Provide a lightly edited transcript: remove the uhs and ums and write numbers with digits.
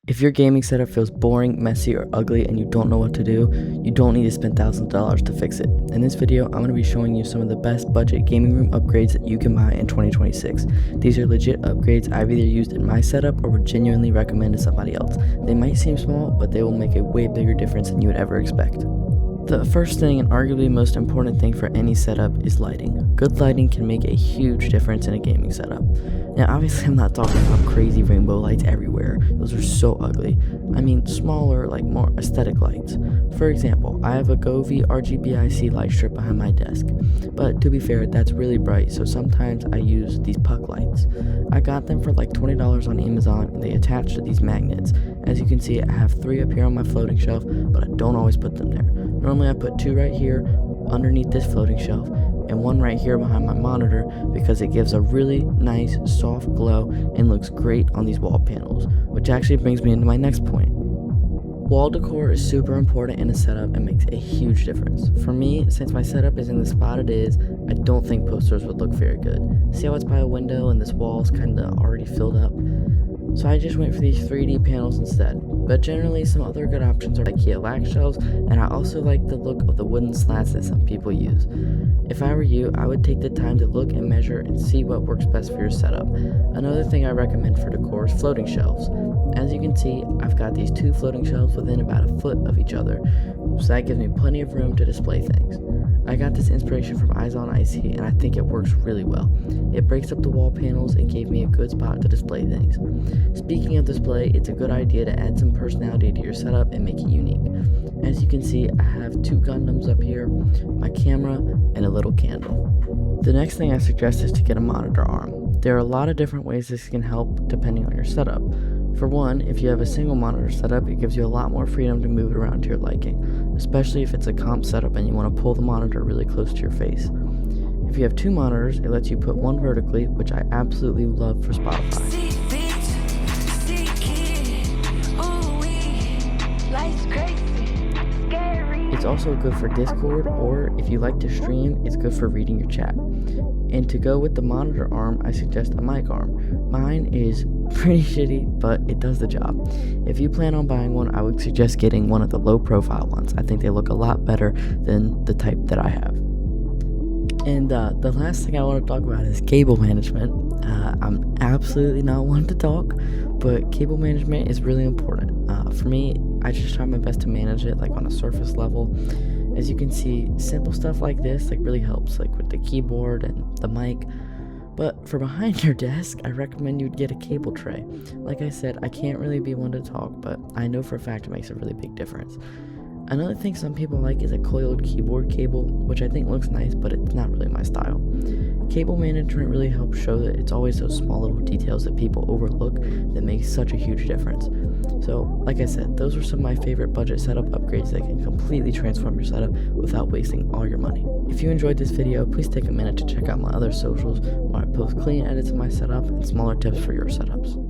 If your gaming setup feels boring, messy, or ugly and you don't know what to do, you don't need to spend thousands of dollars to fix it. In this video, I'm going to be showing you some of the best budget gaming room upgrades that you can buy in 2026. These are legit upgrades I've either used in my setup or would genuinely recommend to somebody else. They might seem small, but they will make a way bigger difference than you would ever expect. The first thing and arguably most important thing for any setup is lighting. Good lighting can make a huge difference in a gaming setup. Now obviously I'm not talking about crazy rainbow lights everywhere, those are so ugly. I mean smaller, like more aesthetic lights. For example, I have a Govee RGBIC light strip behind my desk, but to be fair that's really bright, so sometimes I use these puck lights. I got them for like $20 on Amazon and they attach to these magnets. As you can see, I have 3 up here on my floating shelf, but I don't always put them there. Normally I put 2 right here underneath this floating shelf and 1 right here behind my monitor because it gives a really nice soft glow and looks great on these wall panels, which actually brings me into my next point. Wall decor is super important in a setup and makes a huge difference. For me, since my setup is in the spot it is, I don't think posters would look very good. See how it's by a window and this wall is kind of already filled up? So I just went for these 3D panels instead. But generally some other good options are IKEA lag shelves, and I also like the look of the wooden slats that some people use. If I were you, I would take the time to look and measure and see what works best for your setup. Another thing I recommend for decor is floating shelves. As you can see, I've got these 2 floating shelves within about a foot of each other, so that gives me plenty of room to display things. I got this inspiration from Eyes on Icy and I think it works really well. It breaks up the wall panels and gave me a good spot to display things. Speaking of display, it's a good idea to add some personality to your setup and make it unique. As you can see, I have 2 Gundams up here, my camera, and a little candle. The next thing I suggest is to get a monitor arm. There are a lot of different ways this can help depending on your setup. For one, if you have a single monitor setup, it gives you a lot more freedom to move it around to your liking, especially if it's a comp setup and you want to pull the monitor really close to your face. If you have 2 monitors, it lets you put one vertically, which I absolutely love for Spotify. It's also good for Discord, or if you like to stream, it's good for reading your chat. And to go with the monitor arm, I suggest a mic arm. Mine is pretty shitty, but it does the job. If you plan on buying one, I would suggest getting one of the low profile ones. I think they look a lot better than the type that I have. And the last thing I want to talk about is cable management. I'm absolutely not one to talk, but cable management is really important. For me, I just try my best to manage it like on a surface level. As you can see, simple stuff like this like really helps, like with the keyboard and the mic. But for behind your desk, I recommend you get a cable tray. Like I said, I can't really be one to talk, but I know for a fact it makes a really big difference. Another thing some people like is a coiled keyboard cable, which I think looks nice, but it's not really my style. Cable management really helps show that it's always those small little details that people overlook that make such a huge difference. So, like I said, those are some of my favorite budget setup upgrades that can completely transform your setup without wasting all your money. If you enjoyed this video, please take a minute to check out my other socials where I post clean edits of my setup and smaller tips for your setups.